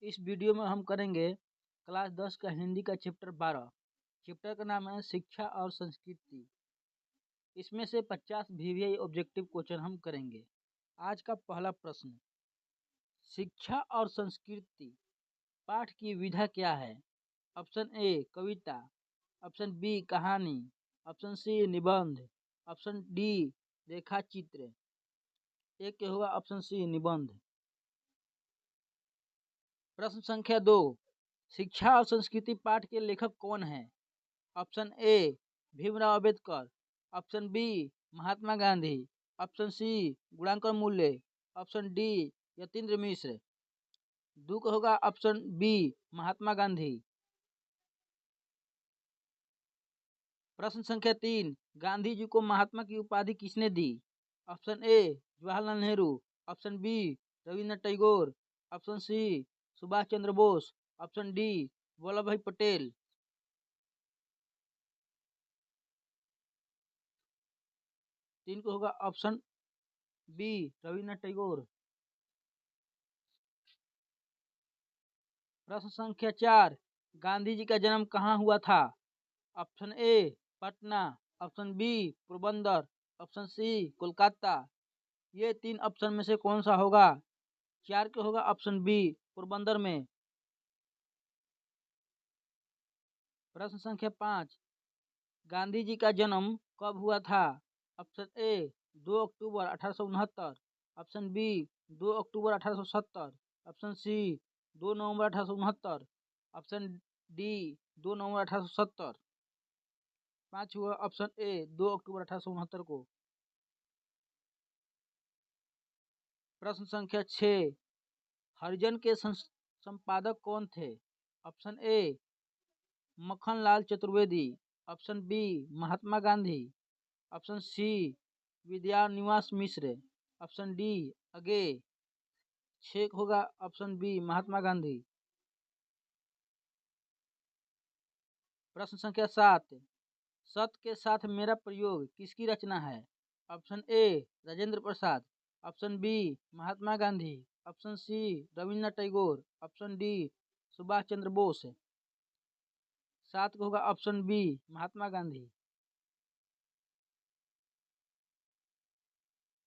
इस वीडियो में हम करेंगे क्लास 10 का हिंदी का चैप्टर 12। चैप्टर का नाम है शिक्षा और संस्कृति। इसमें से 50 वीवीआई ऑब्जेक्टिव क्वेश्चन हम करेंगे। आज का पहला प्रश्न, शिक्षा और संस्कृति पाठ की विधा क्या है? ऑप्शन ए कविता, ऑप्शन बी कहानी, ऑप्शन सी निबंध, ऑप्शन डी रेखा चित्र। एक होगा ऑप्शन सी निबंध। प्रश्न संख्या 2, शिक्षा और संस्कृति पाठ के लेखक कौन है? Option A Bhimrao Ambedkar, option B Mahatma Gandhi, option C Gunakar Muley, option D Yatindra मिश्र। दो का होगा ऑप्शन बी महात्मा गांधी। प्रश्न संख्या 3, गांधी जी को महात्मा की उपाधि किसने दी? Option A Jawaharlal Nehru, option B Rabindranath Tagore, option C Subhash Chandra Bose, option D Vallabh Bhai Patel. तीन को होगा ऑप्शन बी रविन्द्रनाथ टैगोर। प्रश्न संख्या 4, गांधी जी का जन्म कहाँ हुआ था? Option A Patna, option B Porbandar, option C Kolkata. ये तीन ऑप्शन में से कौन सा होगा? 4 के होगा ऑप्शन बी पोरबंदर में। प्रश्न संख्या 5, गांधी जी का जन्म कब हुआ था? ऑप्शन ए 2 अक्टूबर 1869, ऑप्शन बी 2 अक्टूबर 1870, ऑप्शन सी 2 नवंबर 1869, ऑप्शन डी 2 नवंबर 1870। 5 हुआ ऑप्शन ए 2 अक्टूबर 1869 को। प्रश्न संख्या 6, हरिजन के संपादक कौन थे? Option A Makhanlal Chaturvedi, option B Mahatma Gandhi, option C Vidyaniwas Mishra, option D अगे। 6 होगा ऑप्शन बी महात्मा गांधी। प्रश्न संख्या 7, सत के साथ मेरा प्रयोग किसकी रचना है? Option A Rajendra Prasad, option B Mahatma Gandhi, option C Rabindranath Tagore, option D Subhash Chandra Bose. 7 को होगा ऑप्शन बी महात्मा गांधी।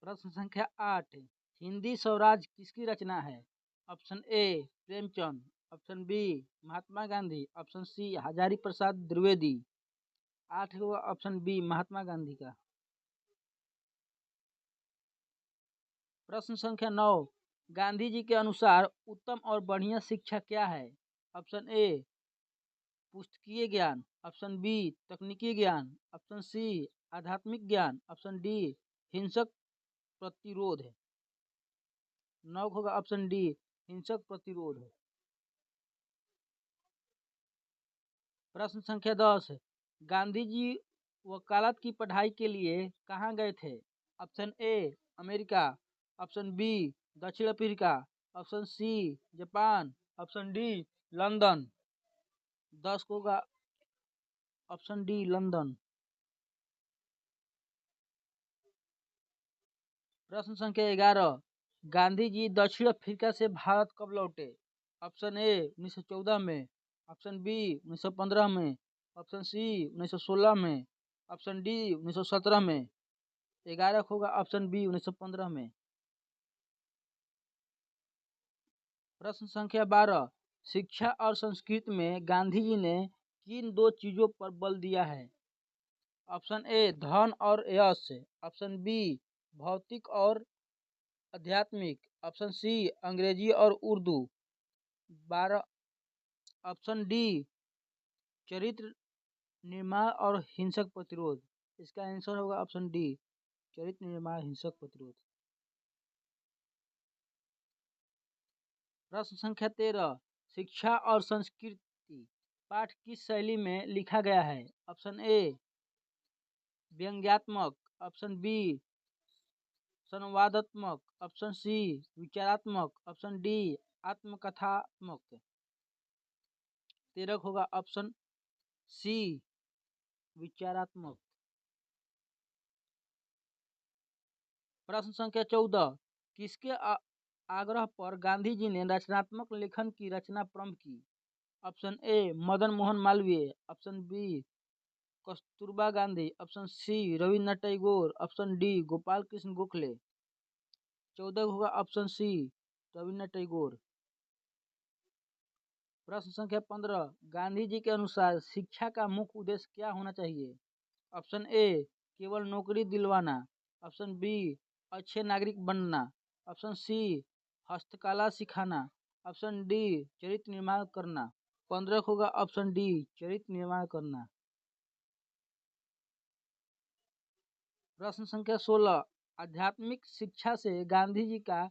प्रश्न संख्या 8, हिंदी स्वराज किसकी रचना है? Option A Premchand, option B Mahatma Gandhi, option C Hazari Prasad Dwivedi. 8 होगा ऑप्शन बी महात्मा गांधी का। प्रश्न संख्या 9, गांधी जी के अनुसार उत्तम और बढ़िया शिक्षा क्या है? ऑप्शन ए पुस्तकीय ज्ञान, ऑप्शन बी तकनीकी ज्ञान, ऑप्शन सी आध्यात्मिक ज्ञान, ऑप्शन डी हिंसक प्रतिरोध है। 9 होगा ऑप्शन डी हिंसक प्रतिरोध है। प्रश्न संख्या 10, गांधी जी वकालत की पढ़ाई के लिए कहाँ गए थे? Option A America, option B दक्षिण Africa, option C Japan, option D London. 10 को होगा ऑप्शन डी लंदन। प्रश्न संख्या 11, गांधी जी दक्षिण अफ्रीका से भारत कब लौटे? ऑप्शन ए 1914 में, ऑप्शन बी 1915 में, ऑप्शन सी 1916 में, ऑप्शन डी 1917 में। 11 होगा ऑप्शन बी 1915 में। प्रश्न संख्या 12, शिक्षा और संस्कृति में गांधी जी ने किन दो चीजों पर बल दिया है? ऑप्शन ए धन और यश, ऑप्शन बी भौतिक और आध्यात्मिक, ऑप्शन सी अंग्रेजी और उर्दू। 12 ऑप्शन डी चरित्र निर्माण और हिंसक प्रतिरोध। इसका आंसर होगा ऑप्शन डी चरित्र निर्माण हिंसक प्रतिरोध। प्रश्न संख्या 13, शिक्षा और संस्कृति पाठ किस शैली में लिखा गया है? ऑप्शन ए व्यंग्यात्मक, ऑप्शन बी संवादात्मक, ऑप्शन सी विचारात्मक, ऑप्शन डी आत्मकथात्मक। 13 होगा ऑप्शन सी विचारात्मक। प्रश्न संख्या 14, किसके आग्रह पर गांधी जी ने रचनात्मक लेखन की रचना प्रारंभ की? Option A Madan Mohan Malviya, option B Kasturba Gandhi, option C Rabindranath Tagore, option D Gopal Krishna Gokhale. 14 होगा ऑप्शन सी रविन्द्रनाथ टैगोर। प्रश्न संख्या 15, गांधी जी के अनुसार शिक्षा का मुख्य उद्देश्य क्या होना चाहिए? ऑप्शन ए केवल नौकरी दिलवाना, ऑप्शन बी अच्छे नागरिक बनना, ऑप्शन सी हस्तकला सिखाना, ऑप्शन डी चरित्र निर्माण करना। 15 होगा ऑप्शन डी चरित्र निर्माण करना। प्रश्न संख्या 16, आध्यात्मिक शिक्षा से गांधी जी का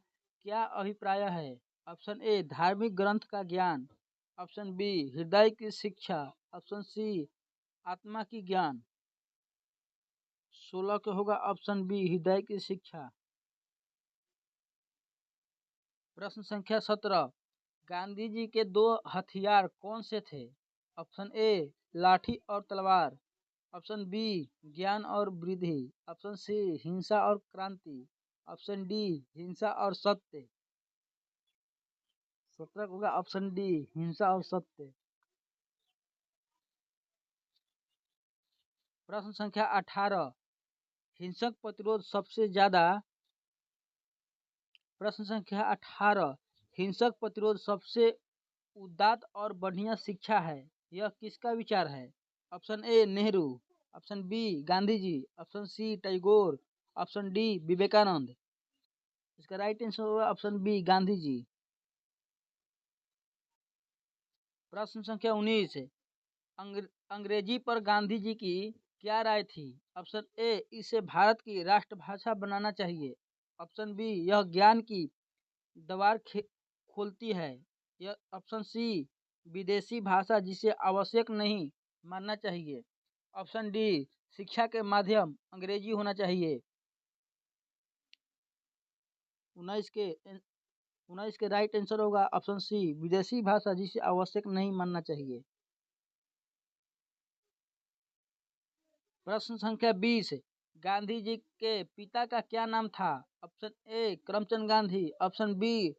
क्या अभिप्राय है? ऑप्शन ए धार्मिक ग्रंथ का ज्ञान, ऑप्शन बी हृदय की शिक्षा, ऑप्शन सी आत्मा की ज्ञान। 16 का होगा ऑप्शन बी हृदय की शिक्षा। प्रश्न संख्या 17, गांधी जी के दो हथियार कौन से थे? ऑप्शन ए लाठी और तलवार, ऑप्शन बी ज्ञान और वृद्धि, ऑप्शन सी हिंसा और क्रांति, ऑप्शन डी हिंसा और सत्य। 17 होगा ऑप्शन डी हिंसा और सत्य। प्रश्न संख्या 18, हिंसक प्रतिरोध सबसे ज्यादा। प्रश्न संख्या 18, हिंसक प्रतिरोध सबसे उदात्त और बढ़िया शिक्षा है, यह किसका विचार है? Option A Nehru, option B Gandhi ji, option C Tagore, option D Vivekananda. इसका राइट आंसर होगा ऑप्शन बी गांधी जी। प्रश्न संख्या 19, अंग्रेजी पर गांधी जी की क्या राय थी? ऑप्शन ए इसे भारत की राष्ट्रभाषा बनाना चाहिए, ऑप्शन बी यह ज्ञान की द्वार खोलती है, यह ऑप्शन सी विदेशी भाषा जिसे आवश्यक नहीं मानना चाहिए, ऑप्शन डी शिक्षा के माध्यम अंग्रेजी होना चाहिए। 19 के राइट आंसर होगा ऑप्शन सी विदेशी भाषा जिसे आवश्यक नहीं मानना चाहिए। प्रश्न संख्या 20, गांधी जी के पिता का क्या नाम था? Option A Karamchand Gandhi, option B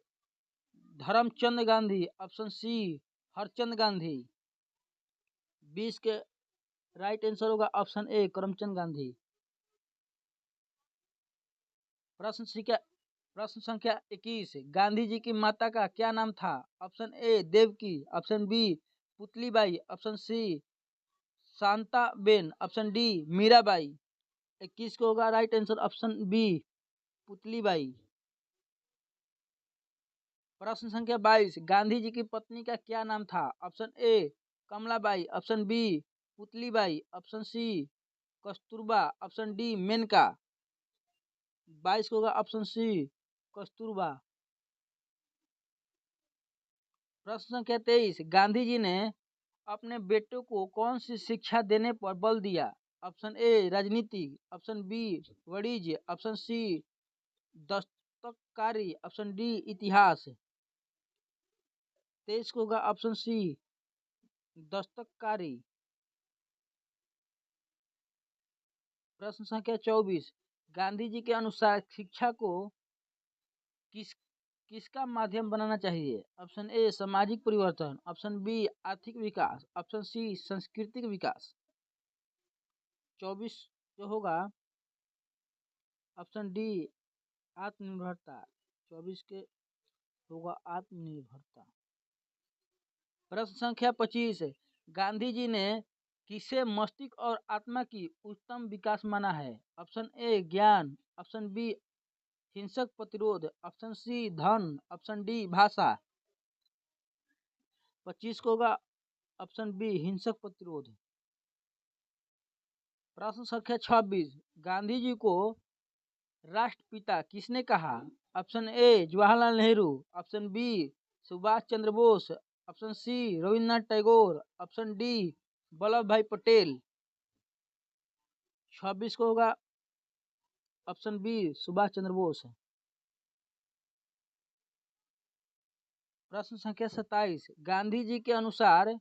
Dharmchand Gandhi, option C Harchand Gandhi. 20 के राइट आंसर होगा ऑप्शन ए करमचंद गांधी। प्रश्न संख्या 21, गांधी जी की माता का क्या नाम था? Option A Devaki, option B Putlibai, option C Shantaben, option D Mirabai. 21 को होगा right answer option B Putlibai. प्रश्न संख्या 22, गांधी जी की पत्नी का क्या नाम था? Option A Kamlabai, option B Putlibai, option C Kasturba, option D Menka. 22 को होगा ऑप्शन सी कस्तूरबा। प्रश्न संख्या 23, गांधी जी ने अपने बेटों को कौन सी शिक्षा देने पर बल दिया? ऑप्शन ए राजनीति, ऑप्शन बी वाणिज्य, ऑप्शन सी दस्तकारी, ऑप्शन डी इतिहास। 23 को होगा ऑप्शन सी दस्तकारी। प्रश्न संख्या 24, गांधी जी के अनुसार शिक्षा को किस किसका माध्यम बनाना चाहिए? ऑप्शन ए सामाजिक परिवर्तन, ऑप्शन बी आर्थिक विकास, ऑप्शन सी सांस्कृतिक विकास। 24 जो होगा ऑप्शन डी आत्मनिर्भरता। 24 के होगा आत्मनिर्भरता। प्रश्न संख्या 25, गांधी जी ने किसे मस्तिष्क और आत्मा की उत्तम विकास माना है? ऑप्शन ए ज्ञान, ऑप्शन बी हिंसक प्रतिरोध, ऑप्शन सी धन, ऑप्शन डी भाषा। 25 को होगा ऑप्शन बी हिंसक प्रतिरोध। प्रश्न संख्या 26, गांधी जी को राष्ट्रपिता किसने कहा? Option A Jawaharlal Nehru, option B Subhash Chandra Bose, option C Rabindranath Tagore, option D Vallabh Bhai Patel. 26 को होगा ऑप्शन बी सुभाष चंद्र बोस। प्रश्न संख्या 27, गांधी जी के अनुसार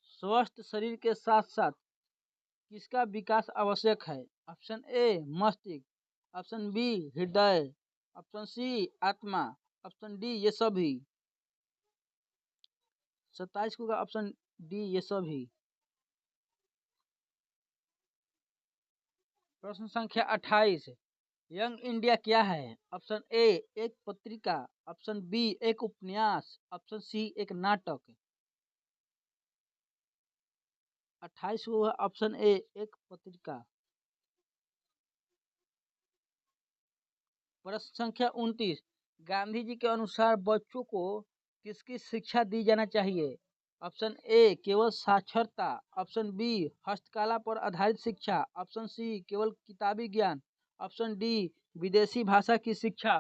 स्वस्थ शरीर के साथ साथ किसका विकास आवश्यक है? ऑप्शन ए मस्तिष्क, ऑप्शन बी हृदय, ऑप्शन सी आत्मा, ऑप्शन डी ये सभी। 27 को होगा ऑप्शन डी ये सभी। प्रश्न संख्या 28, यंग इंडिया क्या है? ऑप्शन ए एक पत्रिका, ऑप्शन बी एक उपन्यास, ऑप्शन सी एक नाटक। 28 को होगा ऑप्शन ए एक पत्रिका। प्रश्न संख्या 29, गांधी जी के अनुसार बच्चों को किसकी शिक्षा दी जाना चाहिए? ऑप्शन ए केवल साक्षरता, ऑप्शन बी हस्तकला पर आधारित शिक्षा, ऑप्शन सी केवल किताबी ज्ञान, ऑप्शन डी विदेशी भाषा की शिक्षा।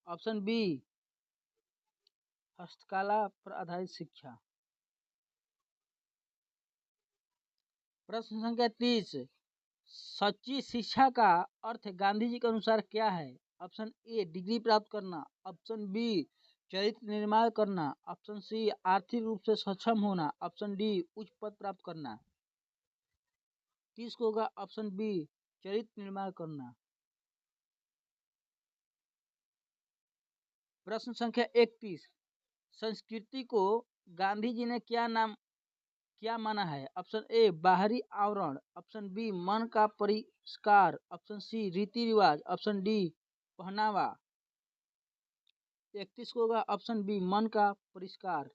ऑप्शन बी हस्तकला पर आधारित शिक्षा। प्रश्न संख्या 30, सच्ची शिक्षा का अर्थ गांधी जी के अनुसार क्या है? ऑप्शन ए डिग्री प्राप्त करना, ऑप्शन बी चरित्र निर्माण करना, ऑप्शन सी आर्थिक रूप से सक्षम होना, ऑप्शन डी उच्च पद प्राप्त करना। 30 को होगा ऑप्शन बी चरित्र निर्माण करना। प्रश्न संख्या 31, संस्कृति को गांधी जी ने क्या माना है? ऑप्शन ए बाहरी आवरण, ऑप्शन बी मन का परिष्कार, ऑप्शन सी रीति रिवाज, ऑप्शन डी पहनावा। 31 को होगा ऑप्शन बी मन का परिष्कार।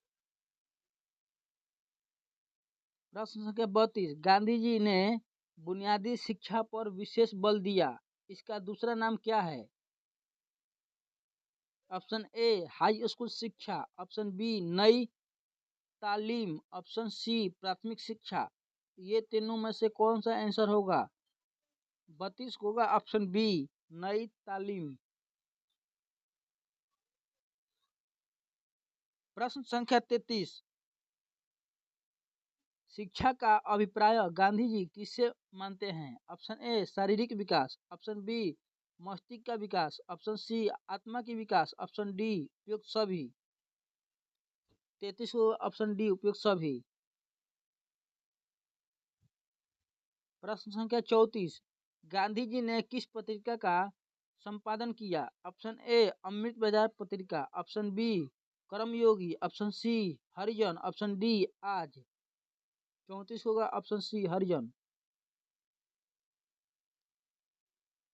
प्रश्न संख्या 32, गांधी जी ने बुनियादी शिक्षा पर विशेष बल दिया, इसका दूसरा नाम क्या है? ऑप्शन ए हाई स्कूल शिक्षा, ऑप्शन बी नई तालीम, ऑप्शन सी प्राथमिक शिक्षा। ये तीनों में से कौन सा आंसर होगा? 32 को होगा ऑप्शन बी नई तालीम। प्रश्न संख्या 33, शिक्षा का अभिप्राय गांधी जी किससे मानते हैं? ऑप्शन ए शारीरिक विकास, ऑप्शन बी मस्तिष्क का विकास, ऑप्शन सी आत्मा की विकास, ऑप्शन डी उपयुक्त सभी। 33 को ऑप्शन डी उपयुक्त सभी। प्रश्न संख्या 34, गांधी जी ने किस पत्रिका का संपादन किया? ऑप्शन ए अमृत बाजार पत्रिका, ऑप्शन बी कर्मयोगी, ऑप्शन सी हरिजन, ऑप्शन डी आज। 34 होगा ऑप्शन सी हरिजन।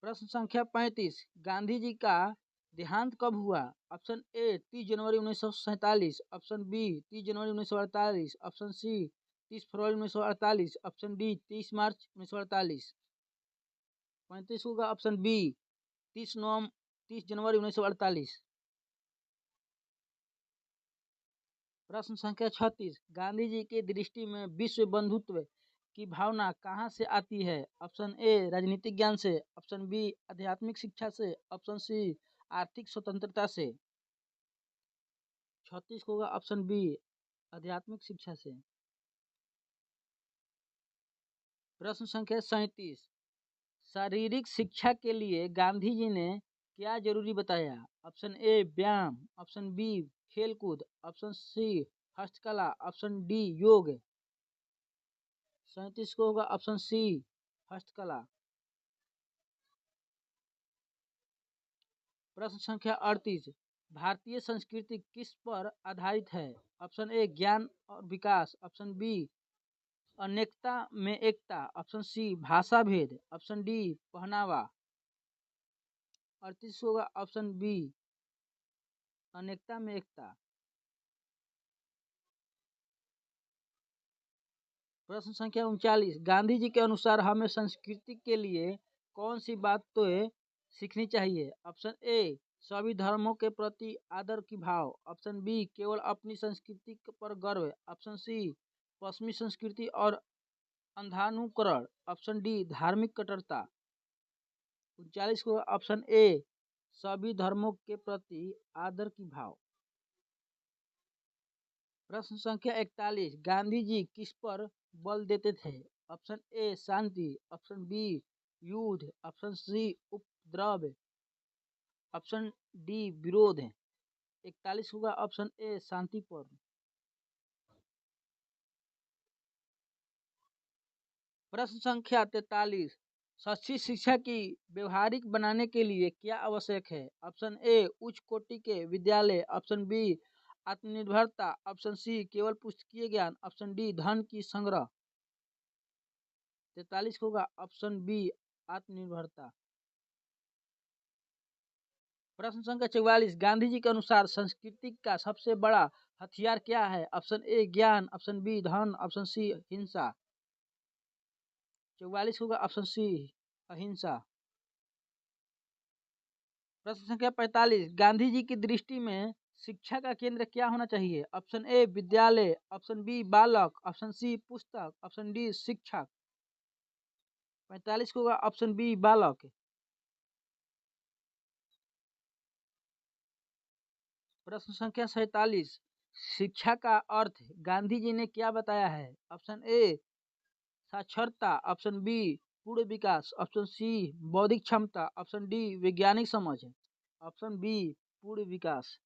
प्रश्न संख्या 35, गांधी जी का देहांत कब हुआ? ऑप्शन ए 30 जनवरी 1947, ऑप्शन बी 30 जनवरी 1948, ऑप्शन सी 30 फरवरी 1948, ऑप्शन डी 30 मार्च 1948। 35 होगा ऑप्शन बी 30 जनवरी 1948। प्रश्न संख्या 36, गांधी जी की दृष्टि में विश्व बंधुत्व की भावना कहाँ से आती है? ऑप्शन ए राजनीतिक ज्ञान से, ऑप्शन बी आध्यात्मिक शिक्षा से, ऑप्शन सी आर्थिक स्वतंत्रता से। 36 होगा ऑप्शन बी आध्यात्मिक शिक्षा से। प्रश्न संख्या 37, शारीरिक शिक्षा के लिए गांधी जी ने क्या जरूरी बताया? ऑप्शन ए व्यायाम, ऑप्शन बी खेलकूद, ऑप्शन सी हस्तकला, ऑप्शन डी योग। 37 को होगा ऑप्शन सी हस्तकला। प्रश्न संख्या 38, भारतीय संस्कृति किस पर आधारित है? ऑप्शन ए ज्ञान और विकास, ऑप्शन बी अनेकता में एकता, ऑप्शन सी भाषा भेद, ऑप्शन डी पहनावा। 38 होगा ऑप्शन बी अनेकता में एकता। प्रश्न संख्या 39, गांधी जी के अनुसार हमें संस्कृति के लिए कौन सी बातें सीखनी चाहिए? ऑप्शन ए सभी धर्मों के प्रति आदर की भाव, ऑप्शन बी केवल अपनी संस्कृति पर गर्व, ऑप्शन सी पश्चिमी संस्कृति और अंधानुकरण, ऑप्शन डी धार्मिक कट्टरता। 39 को ऑप्शन ए सभी धर्मों के प्रति आदर की भाव। प्रश्न संख्या 41, गांधी जी किस पर बल देते थे? ऑप्शन ए शांति, ऑप्शन बी युद्ध, ऑप्शन सी उपद्रव, ऑप्शन डी विरोध। 41 होगा ऑप्शन ए शांति पर। प्रश्न संख्या 43, सच्ची शिक्षा की व्यवहारिक बनाने के लिए क्या आवश्यक है? ऑप्शन ए उच्च कोटि के विद्यालय, ऑप्शन बी आत्मनिर्भरता, ऑप्शन सी केवल पुस्तकीय ज्ञान, ऑप्शन डी धन की संग्रह। 43 होगा ऑप्शन बी आत्मनिर्भरता। प्रश्न संख्या 44 गांधी जी के अनुसार संस्कृति का सबसे बड़ा हथियार क्या है? ऑप्शन ए ज्ञान, ऑप्शन बी धन, ऑप्शन सी हिंसा। 44 होगा ऑप्शन सी अहिंसा। प्रश्न संख्या 45 गांधी जी की दृष्टि में शिक्षा का केंद्र क्या होना चाहिए? ऑप्शन ए विद्यालय, ऑप्शन बी बालक, ऑप्शन सी पुस्तक, ऑप्शन डी शिक्षक। 45 होगा ऑप्शन बी बालक। प्रश्न संख्या 47 शिक्षा का अर्थ गांधी जी ने क्या बताया है? ऑप्शन ए साक्षरता, ऑप्शन बी पूर्ण विकास, ऑप्शन सी बौद्धिक क्षमता, ऑप्शन डी वैज्ञानिक समझ, ऑप्शन बी पूर्ण विकास।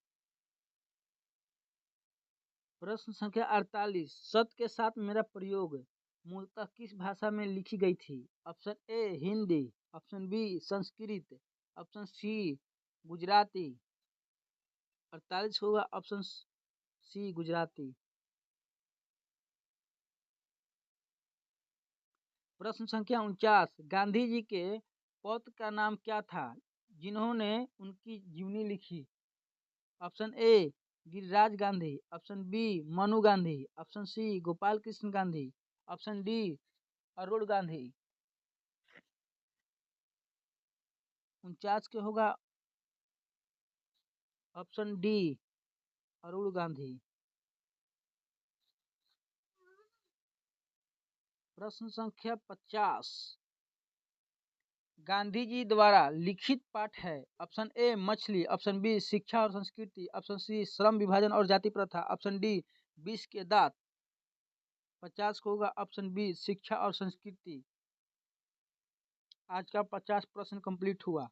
प्रश्न संख्या 48 सत्य के साथ मेरा प्रयोग मूलतः किस भाषा में लिखी गई थी? Option A Hindi, option B Sanskrit, option C Gujarati. 48 होगा ऑप्शन सी गुजराती। प्रश्न संख्या 49 गांधी जी के पौत्र का नाम क्या था जिन्होंने उनकी जीवनी लिखी? Option A Giriraj Gandhi, option B Manu Gandhi, option C Gopal Krishna Gandhi, option D Arun Gandhi. 49 के होगा ऑप्शन डी अरुण गांधी। प्रश्न संख्या 50 गांधी जी द्वारा लिखित पाठ है? ऑप्शन ए मछली, ऑप्शन बी शिक्षा और संस्कृति, ऑप्शन सी श्रम विभाजन और जाति प्रथा, ऑप्शन डी विष के दांत। 50 को होगा ऑप्शन बी शिक्षा और संस्कृति। आज का 50 प्रश्न कंप्लीट हुआ।